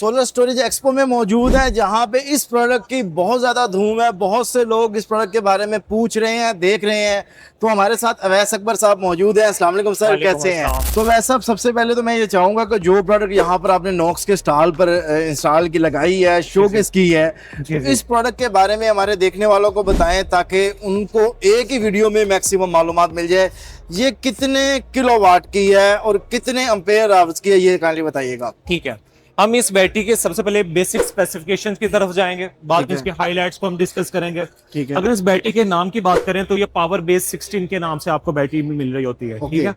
Solar storage expo में मौजूद है, जहां पे इस प्रोडक्ट की बहुत ज़्यादा धूम है। बहुत से लोग इस प्रोडक्ट के बारे में पूछ रहे हैं, देख रहे हैं। तो हमारे साथ अवैस अकबर साहब मौजूद हैं। अस्सलाम वालेकुम सर, कैसे हैं? तो अवैस साहब, सबसे पहले तो मैं ये चाहूँगा कि जो प्रोडक्ट यहाँ पर आपने नॉक्स के स्टॉल पर इंस्टॉल की लगाई है, शोकेस की है, तो इस प्रोडक्ट के बारे में हमारे देखने वालों को बताएं ताकि उनको एक ही वीडियो में मैक्सिमम मालूमात मिल जाए। ये कितने किलोवाट की है और कितने एम्पेयर आवर्स की है, ये काइंडली बताइएगा। ठीक है, हम इस बैटरी के सबसे पहले बेसिक स्पेसिफिकेशंस की तरफ जाएंगे, बाद में इसके हाइलाइट्स को हम डिस्कस करेंगे। ठीक है। अगर इस बैटरी के नाम की बात करें तो ये पावर बेस 16 के नाम से आपको बैटरी मिल रही होती है। ठीक है।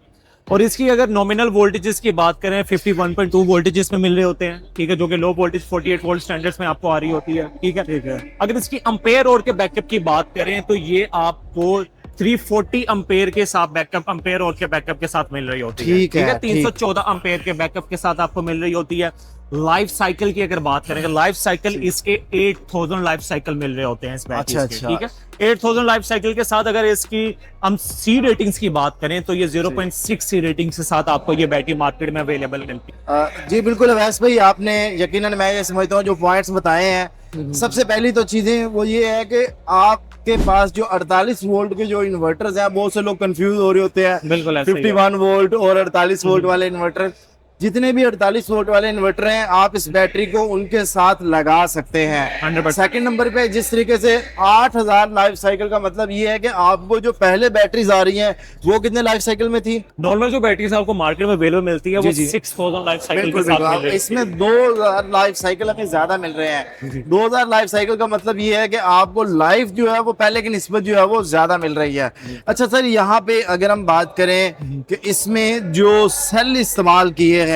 और इसकी अगर नॉमिनल वोल्टेजेस की बात करें 51.2 वोल्टेजेस में मिल रहे होते हैं। ठीक है, जो कि लो वोल्टेज 48 वोल्ट स्टैंडर्ड्स में आपको आ रही होती है। ठीक है। ठीक है। अगर इसकी एम्पेयर और के बैकअप की बात करें तो ये आपको 340 एम्पेयर के साथ बैकअप, एम्पेयर और के बैकअप के साथ मिल रही होती है। ठीक है। 314 एम्पेयर के बैकअप के साथ आपको मिल रही होती है। लाइफ साइकिल की अगर बात करें, लाइफ साइकिल इसके 8000 लाइफ साइकिल मिल रहे होते हैं इस बैटरी के। ठीक है, 8000 लाइफ साइकिल के साथ अगर इसकी हम सी रेटिंग्स की बात करें तो ये 0.6 सी रेटिंग के साथ आपको ये बैटरी मार्केट में अवेलेबल मिलती है। जी बिल्कुल अवैस भाई, आपने यकीनन, मैं ये समझता हूँ, जो पॉइंट्स बताए हैं, सबसे पहली तो चीजें वो ये है कि आपके पास जो 48 वोल्ट के जो इन्वर्टर्स हैं, बहुत से लोग कंफ्यूज हो रहे होते हैं। बिल्कुल 51 वोल्ट और 48 वोल्ट वाले इन्वर्टर, जितने भी 48 वोल्ट वाले इन्वर्टर हैं, आप इस बैटरी को उनके साथ लगा सकते हैं। 100%। सेकंड नंबर पे जिस तरीके से 8000 लाइफ साइकिल का मतलब ये है कि आपको जो पहले बैटरीज आ रही हैं वो कितने लाइफ साइकिल में थी? नॉर्मल जो बैटरीज आपको मार्केट में अवेलेबल मिलती है वो 6000 लाइफ साइकिल के साथ मिल रही है। इसमें 2000 लाइफ साइकिल हमें ज्यादा मिल रहे हैं। 2000 लाइफ साइकिल का मतलब ये है कि आपको लाइफ जो है वो पहले की निस्बत जो है वो ज्यादा मिल रही है। अच्छा सर, यहाँ पे अगर हम बात करें कि इसमें जो सेल इस्तेमाल किए हैं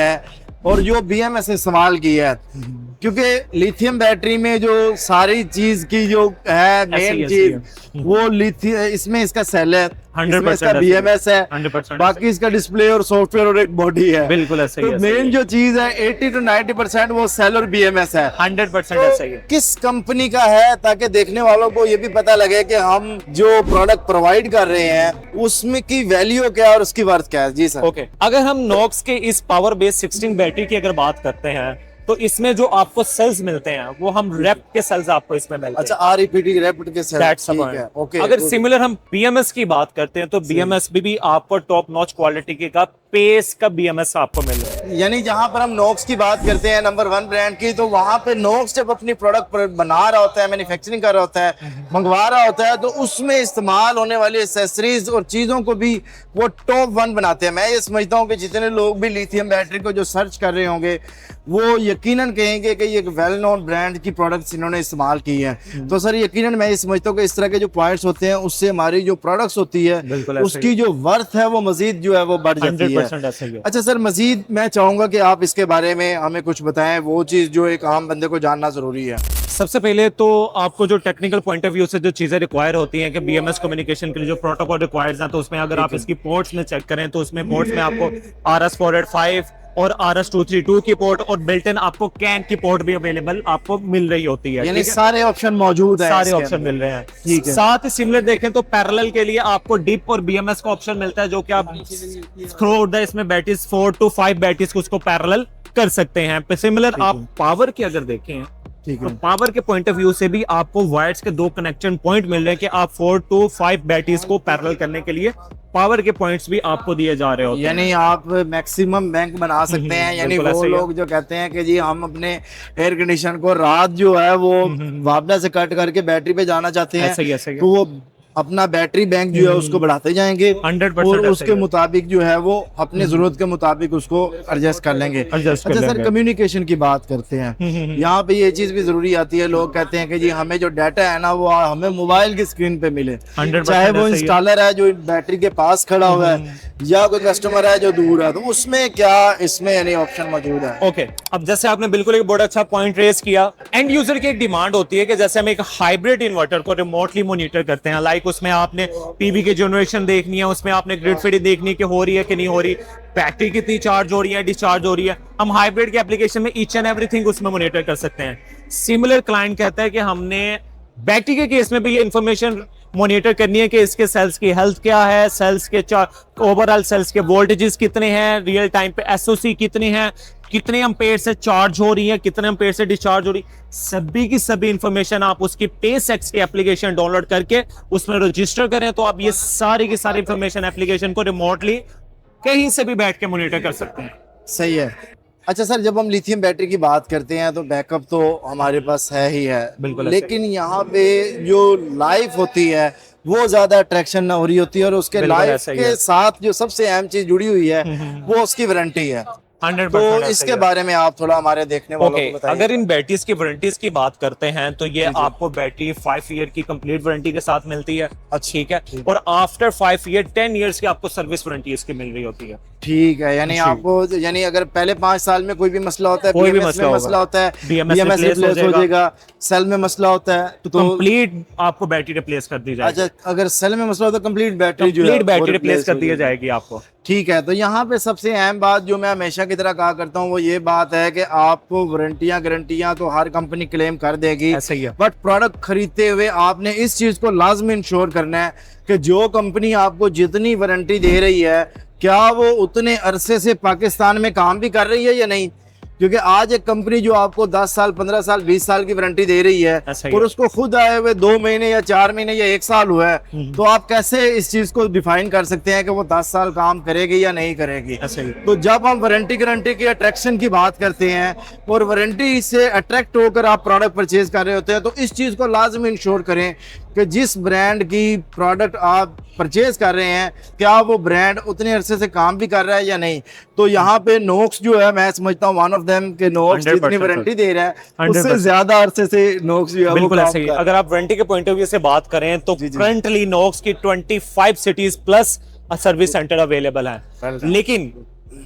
और जो BMS इस्तेमाल की है, क्योंकि लिथियम बैटरी में जो सारी चीज की जो है मेन चीज वो लिथियम, इसमें इसका सेल है, 100% इसका BMS है, 100%। बाकी इसका डिस्प्ले और सॉफ्टवेयर और एक बॉडी है। बिल्कुल ऐसा ही है। तो मेन जो चीज है 80 to 90% वो सेल और BMS है। 100% ऐसा ही है। किस कंपनी का है, ताकि देखने वालों को ये भी पता लगे कि हम जो प्रोडक्ट प्रोवाइड कर रहे हैं उसमें की वैल्यू क्या है और उसकी वर्थ क्या है। जी सर। ओके, अगर हम नॉक्स के इस पावर बेस 16 बैटरी की अगर बात करते हैं तो इसमें जो आपको सेल्स मिलते हैं वो हम रैप के सेल्स आपको इसमें मिलते हैं। अच्छा, REPD रैप्ड के सेल्स, ठीक है। ओके। अगर सिमिलर हम BMS की बात करते हैं तो BMS भी आपको टॉप नॉच क्वालिटी के का पेस का BMS आपको मिल रहा है। यानी जहां पर हम नॉक्स की बात करते हैं नंबर 1 ब्रांड की, तो वहां पे नॉक्स जब अपनी प्रोडक्ट बना रहा होता है, मैन्युफैक्चरिंग कर रहा होता है, मंगवा रहा होता है, तो उसमें इस्तेमाल होने वाली एक्सेसरीज और चीजों को भी वो टॉप 1 बनाते हैं। मैं ये समझता हूँ कि जितने लोग भी लिथियम बैटरी को जो सर्च कर रहे होंगे वो यकीनन कहेंगे कि ये वेल नोन ब्रांड की प्रोडक्ट्स इन्होंने इस्तेमाल की है। तो सर यकीनन मैं ये समझता हूँ कि इस तरह के जो पॉइंट्स होते हैं उससे हमारी जो प्रोडक्ट्स होती है उसकी जो वर्थ है वो मजीद जो है वो बढ़ जाती है। अच्छा सर, मजीद मैं चाहूंगा कि आप इसके बारे में हमें कुछ बताएं, वो चीज जो एक आम बंदे को जानना जरूरी है। सबसे पहले तो आपको जो टेक्निकल पॉइंट ऑफ व्यू से जो चीजें रिक्वायर होती हैं कि BMS कम्युनिकेशन के लिए जो प्रोटोकॉल रिक्वायर्ड है, तो उसमें अगर आप इसकी पोर्ट्स में चेक करें तो उसमें पोर्ट्स में आपको RS485 और RS232 की पोर्ट और बिल्ट इन आपको कैन की पोर्ट भी अवेलेबल आपको मिल रही होती है। यानी सारे ऑप्शन मौजूद हैं, सारे ऑप्शन मिल रहे हैं। ठीक है। साथ ही सिमिलर देखें तो पैरेलल के लिए आपको डिप और BMS का ऑप्शन मिलता है, जो कि आप इसमें बैटरीज 4 to 5 बैटरीज को उसको पैरेलल कर सकते हैं। सिमिलर आप पावर की अगर देखें तो पावर के पॉइंट ऑफ व्यू से भी आपको वायर्स के 2 कनेक्शन पॉइंट मिल रहे हैं कि आप 4 to 5 बैटरीज को पैरेलल करने के लिए पावर के पॉइंट्स भी आपको दिए जा रहे होते हैं। यानी आप मैक्सिमम बैंक बना सकते हैं। यानी वो लोग जो कहते हैं कि जी हम अपने एयर कंडीशन को रात जो है वो वापडा से कट करके बैटरी पे जाना चाहते हैं, तो वो अपना बैटरी बैंक जो है उसको बढ़ाते जाएंगे 100% और उसके मुताबिक जो है वो अपने जरूरत के मुताबिक उसको एडजस्ट कर लेंगे। अच्छा सर, कम्युनिकेशन की बात करते हैं, यहाँ पे ये चीज भी जरूरी आती है। लोग कहते हैं कि जी हमें जो डाटा है ना वो हमें मोबाइल की स्क्रीन पे मिले, चाहे वो इंस्टॉलर है जो बैटरी के पास खड़ा हुआ है या कोई कस्टमर है जो दूर है, तो उसमें क्या इसमें यानी ऑप्शन मौजूद है? ओके, अब जैसे आपने बिल्कुल एक बहुत अच्छा पॉइंट रेज किया, एंड यूजर की एक डिमांड होती है कि जैसे हम एक हाइब्रिड इन्वर्टर को रिमोटली मॉनिटर करते हैं, लाइक उसमें आपने PV की जनरेशन देखनी है, उसमें आपने ग्रिड फीडिंग देखनी है कि हो रही है कि नहीं हो रही, बैटरी कितनी चार्ज हो रही है, डिस्चार्ज हो रही है। हम हाइब्रिड के एप्लीकेशन में ईच एंड एवरीथिंग उसमें मॉनिटर कर सकते हैं। सिमिलर क्लाइंट कहता है कि हमने बैटरी के केस में भी ये इंफॉर्मेशन मॉनिटर करनी है कि इसके सेल्स की हेल्थ क्या है, सेल्स के ओवरऑल सेल्स के वोल्टेजेस कितने हैं, रियल टाइम पे एसओसी कितनी है, कितने एम्पेयर से चार्ज हो रही है, कितने एम्पेयर से डिस्चार्ज हो रही, सभी की सभी इंफॉर्मेशन आप उसकी पेसएक्स की एप्लीकेशन डाउनलोड करके उसमें रजिस्टर करें तो आप ये सारी की सारी इंफॉर्मेशन एप्लीकेशन को रिमोटली कहीं से भी बैठ के मॉनिटर कर सकते हैं। सही है। अच्छा सर, जब हम लिथियम बैटरी की बात करते हैं तो बैकअप तो हमारे पास है ही है, बिल्कुल, लेकिन यहाँ पे जो लाइफ होती है वो ज्यादा अट्रैक्शन ना हो रही होती है, और उसके बिल्कुल लाइफ ऐसा ही के है। साथ जो सबसे अहम चीज जुड़ी हुई है वो उसकी वारंटी है। 100% तो ऐसा इसके ही है। बारे में आप थोड़ा हमारे देखने वालों ओके, को बताइए। अगर इन बैटरीज की वारंटीज की बात करते हैं तो ये आपको बैटरी 5 ईयर की कंप्लीट वारंटी के साथ मिलती है। अच्छा, ठीक है। और आफ्टर 5 ईयर 10 इयर्स की आपको सर्विस वारंटी इसकी मिल रही होती है। ठीक है, यानी आपको, यानी अगर पहले 5 साल में कोई भी मसला होता है, कोई भी BMS में मसला होता है, BMS BMS रिप्लेस हो जाएगा, सेल में मसला होता है तो कंप्लीट आपको बैटरी रिप्लेस कर दी जाएगी। अच्छा, अगर सेल में मसला होता है कंप्लीट बैटरी जो है कंप्लीट बैटरी वो रिप्लेस कर हो दी जाएगी। जाएगी आपको। ठीक है, तो यहाँ पे सबसे अहम बात जो मैं हमेशा की तरह कहा करता हूँ वो ये बात है कि आपको वारंटियां गारंटियां तो हर कंपनी क्लेम कर देगी, ऐसा ही है। बट प्रोडक्ट खरीदते हुए आपने इस चीज को लाजमी इंश्योर करना है कि जो कंपनी आपको जितनी वारंटी दे रही है क्या वो उतने अरसे से पाकिस्तान में काम भी कर रही है या नहीं। क्योंकि आज एक कंपनी जो आपको 10 साल 15 साल 20 साल की वारंटी दे रही है ऐसा ही और है। उसको खुद आए हुए 2 महीने या 4 महीने या 1 साल हुआ है, तो आप कैसे इस चीज को डिफाइन कर सकते हैं कि वो 10 साल काम करेगी या नहीं करेगी। ऐसा ही। तो जब हम वारंटी गारंटी की अट्रैक्शन की बात करते हैं और वारंटी से अट्रैक्ट होकर आप प्रोडक्ट परचेज कर रहे होते हैं, तो इस चीज को लाजमी इंश्योर करें कि जिस ब्रांड की प्रोडक्ट आप परचेज कर रहे हैं क्या वो ब्रांड उतने अरसे से काम भी कर रहा है या नहीं। तो यहाँ पे नोक्स जो है, मैं समझता हूँ वन ऑफ देम के नोक्स 100% जितनी वारंटी दे रहा है 100% उससे ज्यादा अरसे से नोक्स जो है वो बिल्कुल काम ऐसे ही। कर रहा है। अगर आप वारंटी के पॉइंट ऑफ व्यू से बात करें तो करंटली नोक्स की 25 cities plus service centre available है, लेकिन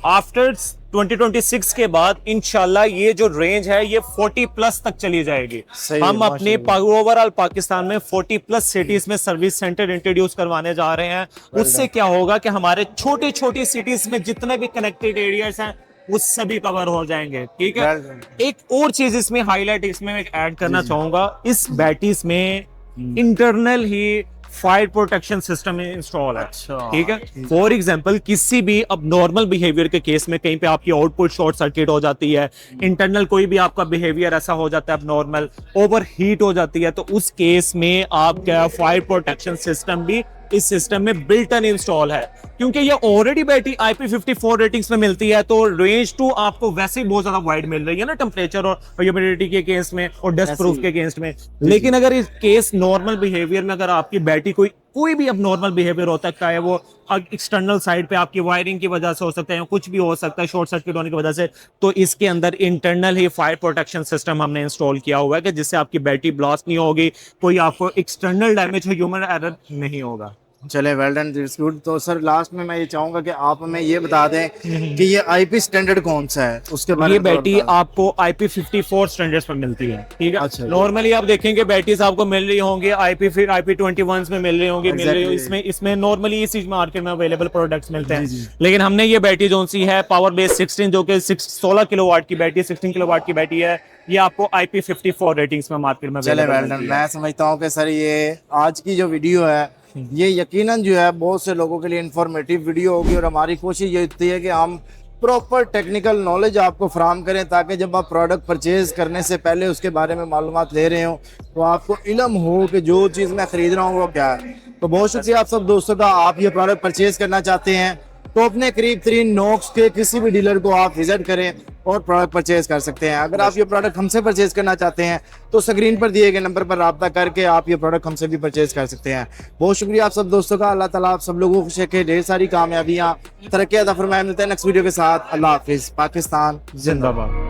आफ्टर 2026 के बाद इंशाल्लाह ये जो रेंज है ये 40 प्लस तक चली जाएगी। सही है, हम अपने ओवरऑल पाकिस्तान में 40 प्लस सिटीज में सर्विस सेंटर इंट्रोड्यूस करवाने जा रहे हैं। उससे क्या होगा कि हमारे छोटी छोटी सिटीज में जितने भी कनेक्टेड एरियाज हैं वो सभी कवर हो जाएंगे। ठीक है। एक और चीज इसमें हाईलाइट इसमें ऐड करना चाहूंगा, इस बैटरीज में इंटरनल ही फायर प्रोटेक्शन सिस्टम इंस्टॉल है। ठीक है। फॉर एग्जांपल किसी भी अब नॉर्मल बिहेवियर के केस में कहीं पे आपकी आउटपुट शॉर्ट सर्किट हो जाती है, इंटरनल कोई भी आपका बिहेवियर ऐसा हो जाता है अब नॉर्मल ओवर हीट हो जाती है, तो उस केस में आपका फायर प्रोटेक्शन सिस्टम भी इस सिस्टम में बिल्ट इन इंस्टॉल है। क्योंकि ये ऑलरेडी बैटरी IP54 रेटिंग्स में मिलती है तो रेंज 2 आपको वैसे ही बहुत ज्यादा वाइड मिल रही है ना टेम्परेचर और ह्यूमिडिटी के केस में और डस्ट प्रूफ के केस में। लेकिन अगर इस केस नॉर्मल बिहेवियर में अगर आपकी बैटरी कोई भी अब नॉर्मल बिहेवियर होता है, चाहे वो एक्सटर्नल साइड पे आपकी वायरिंग की वजह से हो सकता है, कुछ भी हो सकता है शॉर्ट सर्किट होने की वजह से, तो इसके अंदर इंटरनल ही फायर प्रोटेक्शन सिस्टम हमने इंस्टॉल किया हुआ है कि जिससे आपकी बैटरी ब्लास्ट नहीं होगी, कोई आपको एक्सटर्नल डैमेज हो, ह्यूमन एरर नहीं होगा। चले, वेल डन, इट्स गुड। तो सर लास्ट में मैं ये चाहूंगा कि आप हमें ये बता दें कि ये IP स्टैंडर्ड कौन सा है, उसके बारे ये में थोड़ा बैटरी बता दें। आपको IP54 स्टैंडर्ड्स पर मिलती है। ठीक है। अच्छा, नॉर्मली आप देखेंगे बैटरीज आपको मिल रही होंगी IP21 में मिल रही होंगी, मिल रही Exactly. इसमें नॉर्मली इस चीज मार्केट में अवेलेबल प्रोडक्ट्स मिलते हैं। लेकिन हमने ये बैटरी जो सी है पावर बेस 16 जो कि 16 किलोवाट की बैटरी 16 किलोवाट की बैटरी है, ये आपको IP54 रेटिंग्स में मार्केट में चले, वेल डन। मैं समझता हूँ कि सर ये आज की जो वीडियो है ये यकीनन जो है बहुत से लोगों के लिए इंफॉर्मेटिव वीडियो होगी, और हमारी कोशिश ये होती है कि हम प्रॉपर टेक्निकल नॉलेज आपको फराहम करें ताकि जब आप प्रोडक्ट परचेज करने से पहले उसके बारे में मालूमात ले रहे हो तो आपको इल्म हो कि जो चीज़ मैं खरीद रहा हूँ वो क्या है। तो बहुत शुक्रिया आप सब दोस्तों का। आप ये प्रोडक्ट परचेज करना चाहते हैं तो अपने करीब तरीन नोक्स के किसी भी डीलर को आप विजिट करें और प्रोडक्ट परचेज कर सकते हैं। अगर आप ये प्रोडक्ट हमसे परचेज करना चाहते हैं तो स्क्रीन पर दिए गए नंबर पर राब्ता करके आप ये प्रोडक्ट हमसे भी परचेज कर सकते हैं। बहुत शुक्रिया आप सब दोस्तों का। अल्लाह ताला आप सब लोगों को खुश रखे, ढेर सारी कामयाबियाँ, तरक्की अता फरमाए। मिलते हैं नेक्स्ट वीडियो के साथ। अल्लाह हाफिज। पाकिस्तान जिंदाबाद।